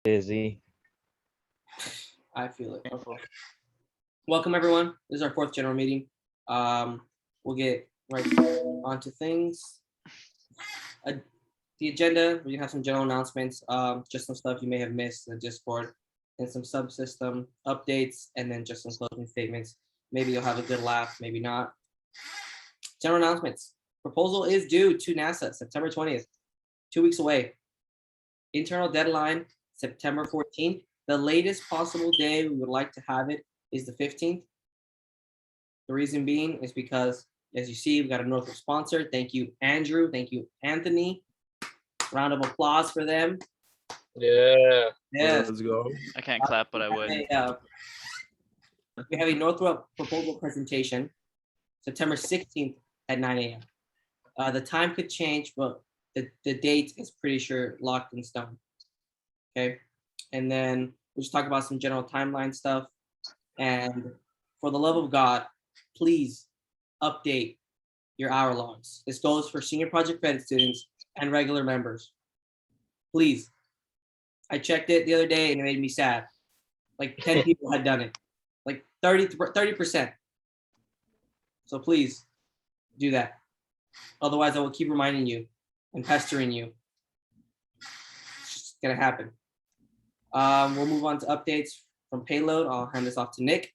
Busy. I feel it. Okay. Welcome everyone. This is our fourth general meeting. We'll get right onto things. The agenda, we're gonna have some general announcements, just some stuff you may have missed in the Discord, and some subsystem updates, and then just some closing statements. Maybe you'll have a good laugh, maybe not. General announcements. Proposal is due to NASA September 20th, 2 weeks away. Internal deadline September 14th. The latest possible day we would like to have it is the 15th. The reason being is because, as you see, we got a Northrop sponsor. Thank you, Andrew. Thank you, Anthony. Round of applause for them. Yeah. Yes. Let's go. I can't clap, but I would. We have a Northrop proposal presentation, September 16th at 9 a.m. The time could change, but the date is pretty sure locked in stone. Okay. And then we'll just talk about some general timeline stuff. And for the love of God, please update your hour logs. This goes for senior project credit students and regular members. Please. I checked it the other day and it made me sad. Like 10 people had done it. Like 30%. So please do that. Otherwise, I will keep reminding you and pestering you. It's just gonna happen. We'll move on to updates from Payload. I'll hand this off to Nick.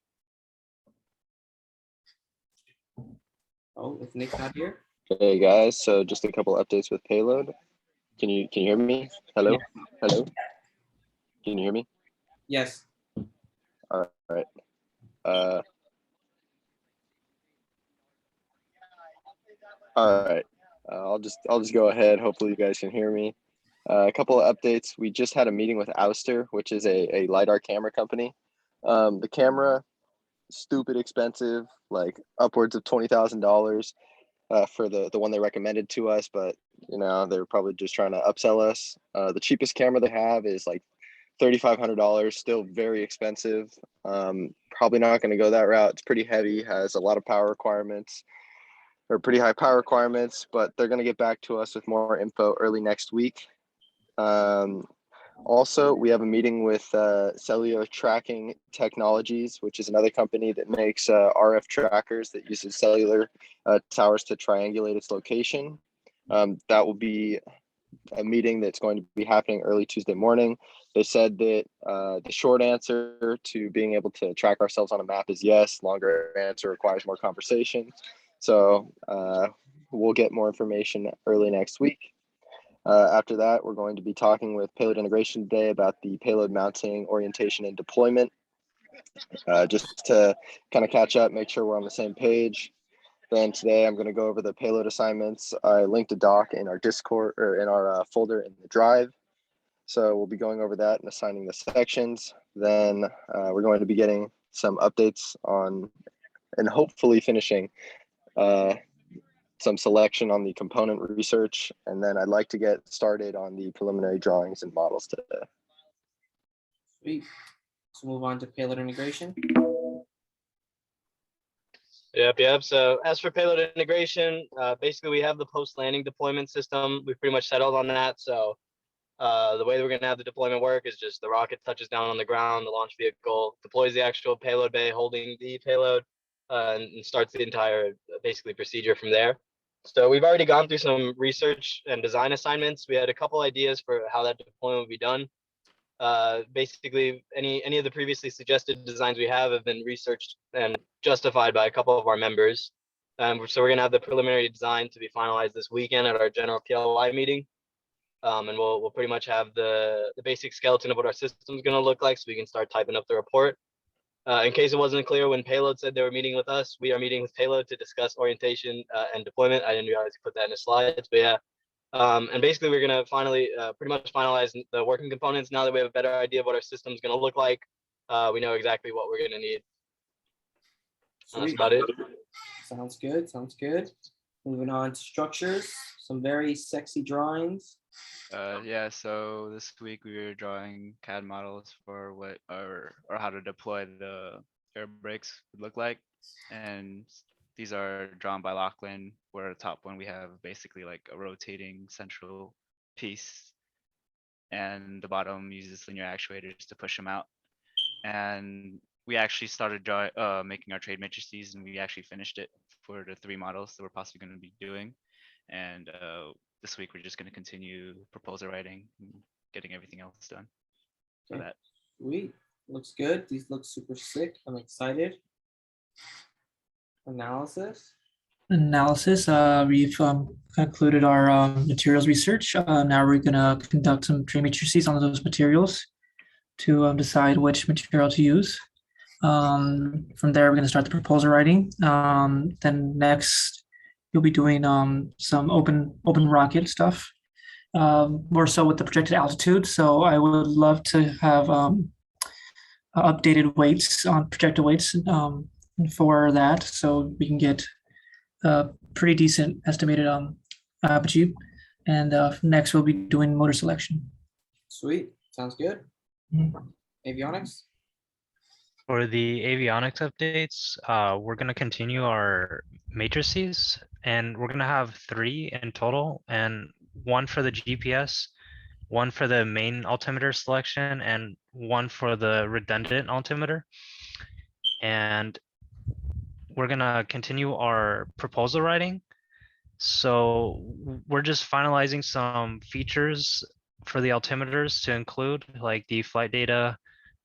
Oh, if Nick's not here. Hey guys, so just a couple updates with Payload. Can you hear me? Hello? Yeah. Hello? Can you hear me? Yes. All right. All right. I'll just go ahead. Hopefully you guys can hear me. A couple of updates. We just had a meeting with Ouster, which is a LiDAR camera company. The camera, stupid expensive, like upwards of $20,000 for the one they recommended to us, but you know, they were probably just trying to upsell us. The cheapest camera they have is like $3,500, still very expensive. Probably not going to go that route. It's pretty heavy, has a lot of power requirements, or pretty high power requirements, but they're going to get back to us with more info early next week. Also, we have a meeting with Cellular Tracking Technologies, which is another company that makes RF trackers that uses cellular towers to triangulate its location. That will be a meeting that's going to be happening early Tuesday morning. They said that the short answer to being able to track ourselves on a map is yes. Longer answer requires more conversation. So we'll get more information early next week. After that, we're going to be talking with Payload Integration today about the payload mounting, orientation, and deployment, just to kind of catch up, make sure we're on the same page. Then today I'm going to go over the payload assignments. I linked a doc in our Discord, or in our folder in the drive. So we'll be going over that and assigning the sections. Then we're going to be getting some updates on, and hopefully finishing some selection on the component research, and then I'd like to get started on the preliminary drawings and models today. Sweet. Let's move on to Payload Integration. Yep. So as for payload integration, basically we have the post-landing deployment system. We've pretty much settled on that. So the way that we're going to have the deployment work is just the rocket touches down on the ground, the launch vehicle deploys the actual payload bay holding the payload, and starts the entire basically procedure from there. So we've already gone through some research and design assignments. We had a couple ideas for how that deployment would be done. Basically, any of the previously suggested designs we have been researched and justified by a couple of our members. So we're going to have the preliminary design to be finalized this weekend at our general PLI meeting. And we'll pretty much have the basic skeleton of what our system is going to look like, so we can start typing up the report. In case it wasn't clear, when Payload said they were meeting with us, we are meeting with Payload to discuss orientation and deployment. I didn't realize to put that in the slides, but yeah. And basically, we're going to finally pretty much finalize the working components. Now that we have a better idea of what our system is going to look like, we know exactly what we're going to need. That's about it. Sounds good. Sounds good. Moving on to structures, some very sexy drawings. Yeah, so this week we were drawing CAD models for what or how to deploy the air brakes would look like, and these are drawn by Lachlan, where the top one we have basically like a rotating central piece and the bottom uses linear actuators to push them out. And we actually started making our trade matrices, and we actually finished it for the 3 models that we're possibly going to be doing. And this week we're just going to continue proposal writing and getting everything else done for Okay. that. Sweet. Looks good. These look super sick. I'm excited. Analysis. We've concluded our materials research. Now we're going to conduct some trade matrices on those materials to decide which material to use. From there, we're going to start the proposal writing. Then next, you'll be doing some open rocket stuff, more so with the projected altitude. So I would love to have updated weights on projected weights for that, so we can get a pretty decent estimated apogee. And next, we'll be doing motor selection. Sweet. Sounds good. Mhm. Avionics. For the avionics updates, we're going to continue our matrices, and we're going to have 3 in total, and 1 for the GPS, 1 for the main altimeter selection, and 1 for the redundant altimeter. And we're going to continue our proposal writing. So we're just finalizing some features for the altimeters to include, like the flight data,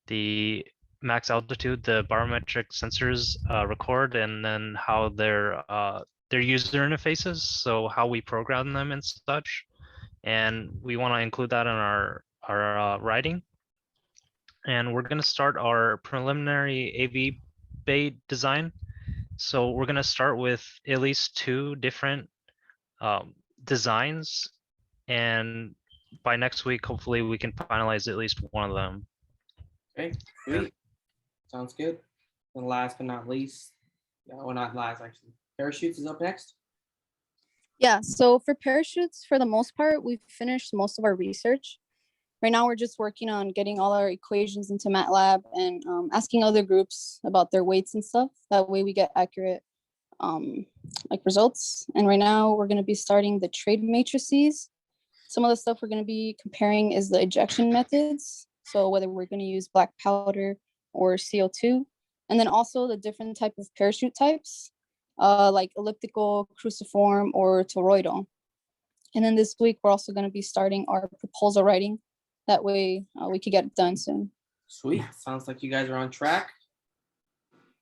the max altitude, the barometric sensors record, and then how their user interfaces, so how we program them and such. And we want to include that in our writing. And we're going to start our preliminary AV bay design. So we're going to start with at least 2 different designs, and by next week, hopefully we can finalize at least one of them. Okay. Sweet. Sounds good. And last but not least, well, not last actually. Parachutes is up next. Yeah, so for parachutes, for the most part, we've finished most of our research. Right now, we're just working on getting all our equations into MATLAB and asking other groups about their weights and stuff. That way we get accurate like results. And right now we're going to be starting the trade matrices. Some of the stuff we're going to be comparing is the ejection methods. So whether we're going to use black powder or CO2, and then also the different type of parachute types, like elliptical, cruciform, or toroidal. And then this week, we're also going to be starting our proposal writing. That way we could get it done soon. Sweet. Sounds like you guys are on track.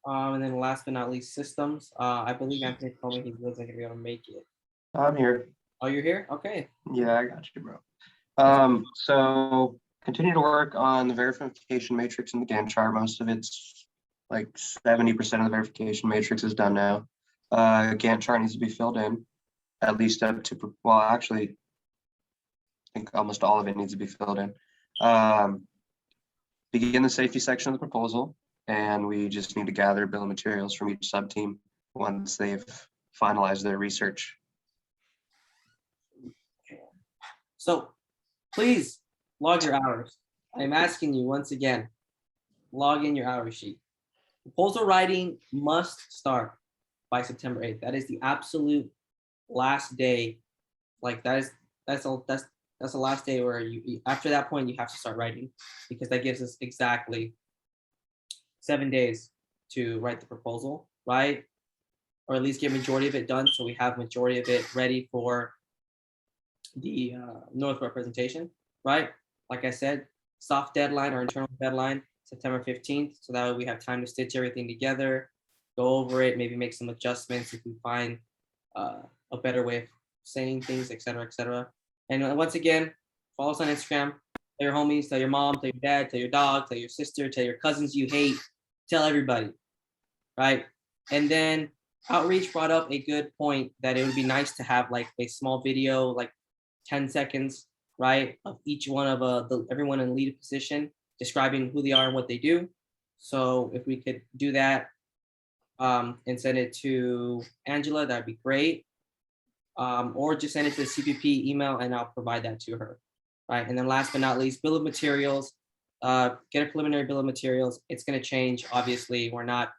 And then last but not least, systems. I believe Anthony told me he wasn't gonna be able to make it. I'm here. Oh, you're here? Okay. Yeah, I got you, bro. So continue to work on the verification matrix in the Gantt chart. Most of it's like 70% of the verification matrix is done now. Gantt chart needs to be filled in, at least up to, well, actually, I think almost all of it needs to be filled in. Begin the safety section of the proposal, and we just need to gather bill of materials from each sub team once they've finalized their research. So please log your hours. I'm asking you once again, log in your hour sheet. Proposal writing must start by September 8th. That is the absolute last day. Like that's the last day where you, after that point, you have to start writing, because that gives us exactly 7 days to write the proposal, right? Or at least get majority of it done, so we have majority of it ready for the Northrop presentation, right? Like I said, soft deadline or internal deadline, September 15th, so that way we have time to stitch everything together, go over it, maybe make some adjustments if we find a better way of saying things, et cetera, et cetera. And once again, follow us on Instagram. Tell your homies, tell your mom, tell your dad, tell your dog, tell your sister, tell your cousins you hate. Tell everybody, right? And then Outreach brought up a good point that it would be nice to have like a small video, like 10 seconds, right, of each one of everyone in lead position describing who they are and what they do. So if we could do that and send it to Angela, that'd be great. Or just send it to the CPP email and I'll provide that to her, right? And then last but not least, bill of materials. Get a preliminary bill of materials. It's going to change. Obviously, we're not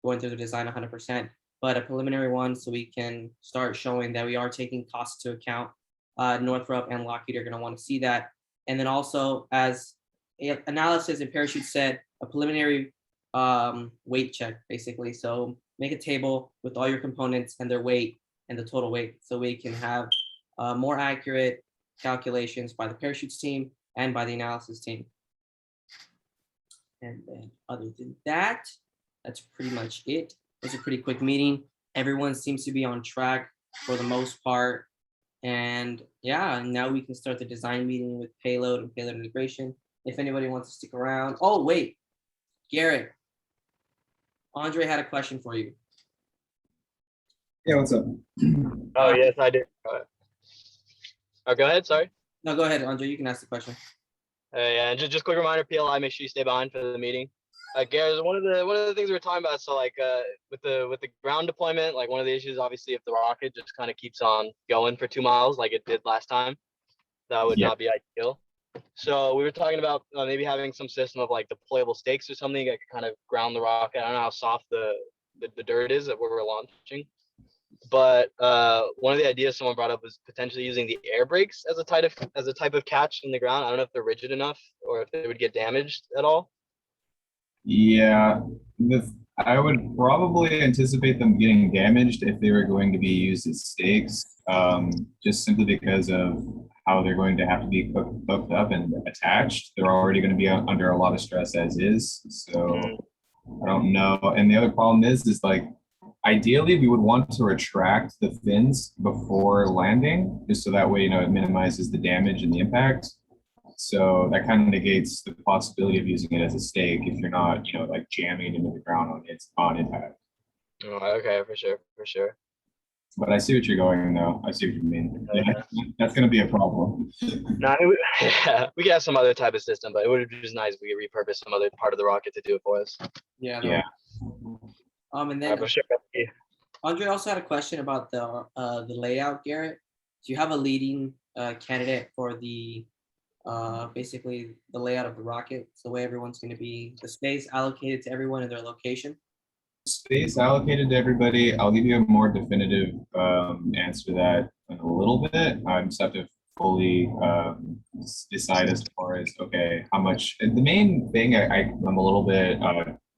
going through the design 100%, but a preliminary one so we can start showing that we are taking costs into account. Northrop and Lockheed are going to want to see that. And then also as analysis and parachute set, a preliminary weight check, basically. So make a table with all your components and their weight and the total weight, so we can have more accurate calculations by the parachutes team and by the analysis team. And then other than that, that's pretty much it. It was a pretty quick meeting. Everyone seems to be on track for the most part. And yeah, now we can start the design meeting with Payload and Payload Integration. If anybody wants to stick around. Oh, wait, Garrett. Andre had a question for you. Yeah, what's up? Oh, yes, I did. Oh, go ahead, sorry. No, go ahead, Andre, you can ask the question. Yeah, and just quick reminder, PLI, make sure you stay behind for the meeting. Garrett, one of the things we were talking about, so like with the ground deployment, like one of the issues, obviously, if the rocket just kind of keeps on going for 2 miles like it did last time, that would not be ideal. So we were talking about maybe having some system of like deployable stakes or something that could kind of ground the rocket. I don't know how soft the dirt is that we're launching, but one of the ideas someone brought up was potentially using the air brakes as a type of catch in the ground. I don't know if they're rigid enough or if they would get damaged at all. Yeah, I would probably anticipate them getting damaged if they were going to be used as stakes, just simply because of how they're going to have to be hooked up and attached. They're already going to be under a lot of stress as is. So I don't know. And the other problem is like, ideally, we would want to retract the fins before landing, just so that way, it minimizes the damage and the impact. So that kind of negates the possibility of using it as a stake if you're not, like jamming into the ground on impact. Oh, okay, for sure. But I see what you're going though. I see what you mean. Yeah, that's going to be a problem. No, we could have some other type of system, but it would be just nice if we could repurpose some other part of the rocket to do it for us. Yeah. And then for sure. Andre also had a question about the layout, Garrett. Do you have a leading candidate for the basically the layout of the rocket? It's the way everyone's going to be, the space allocated to everyone in their location. Space allocated to everybody. I'll give you a more definitive answer to that in a little bit. I just have to fully decide as far as, okay, how much. The main thing I'm a little bit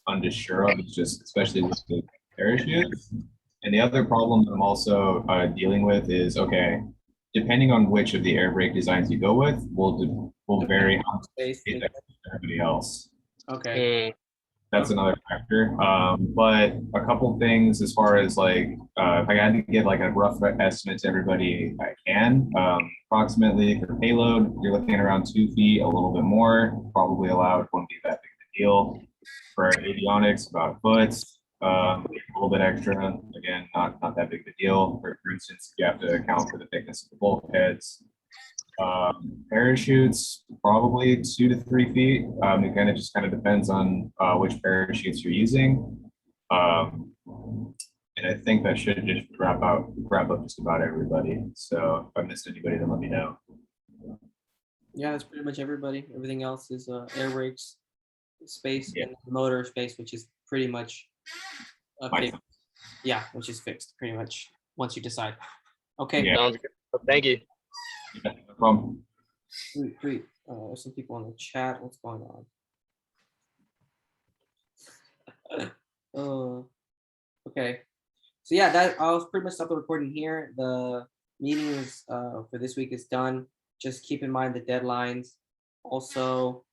unsure of is just, especially with the parachutes. And the other problem that I'm also dealing with is, okay, depending on which of the air brake designs you go with, will vary how space everybody else. Okay. That's another factor. But a couple things as far as like, if I had to give like a rough estimate to everybody, I can. Approximately for payload, you're looking at around 2 feet, a little bit more, probably allowed, won't be that big of a deal. For avionics, about a foot, a little bit extra. Again, not that big of a deal. For instance, you have to account for the thickness of the bulkheads. Parachutes, probably 2 to 3 feet. It kind of just depends on which parachutes you're using. And I think that should just wrap up just about everybody. So if I missed anybody, then let me know. Yeah, that's pretty much everybody. Everything else is air brakes, space, and motor space, which is pretty much fixed. Yeah, which is fixed pretty much once you decide. Okay. Yeah. Sounds good. Thank you. Yeah, no problem. Sweet. There's some people in the chat. What's going on? Okay. So yeah, I'll pretty much stop the recording here. The meeting is for this week is done. Just keep in mind the deadlines. Also,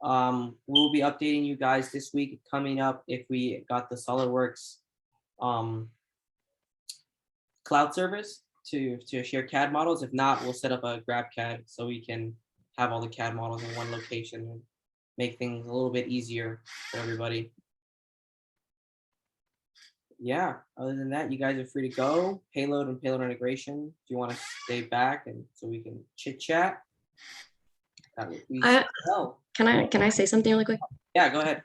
we'll be updating you guys this week coming up if we got the SolidWorks cloud service to share CAD models. If not, we'll set up a GrabCAD so we can have all the CAD models in one location and make things a little bit easier for everybody. Yeah, other than that, you guys are free to go. Payload and Payload Integration. Do you want to stay back and so we can chit chat? Can I say something really quick? Yeah, go ahead.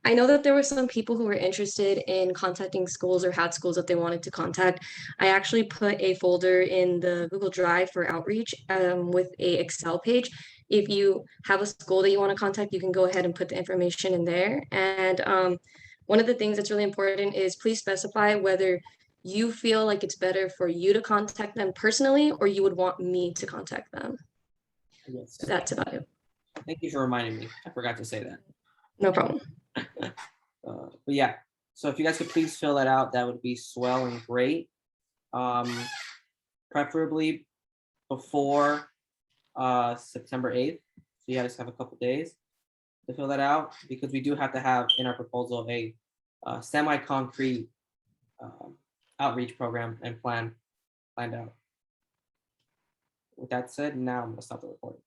I know that there were some people who were interested in contacting schools or had schools that they wanted to contact. I actually put a folder in the Google Drive for outreach with a Excel page. If you have a school that you want to contact, you can go ahead and put the information in there. And one of the things that's really important is please specify whether you feel like it's better for you to contact them personally or you would want me to contact them. Yes. That's about it. Thank you for reminding me. I forgot to say that. No problem. But yeah, so if you guys could please fill that out, that would be swell and great. Preferably before September 8th. So you guys have a couple days to fill that out, because we do have to have in our proposal a semi-concrete outreach program and planned out. With that said, now I'm gonna stop the recording.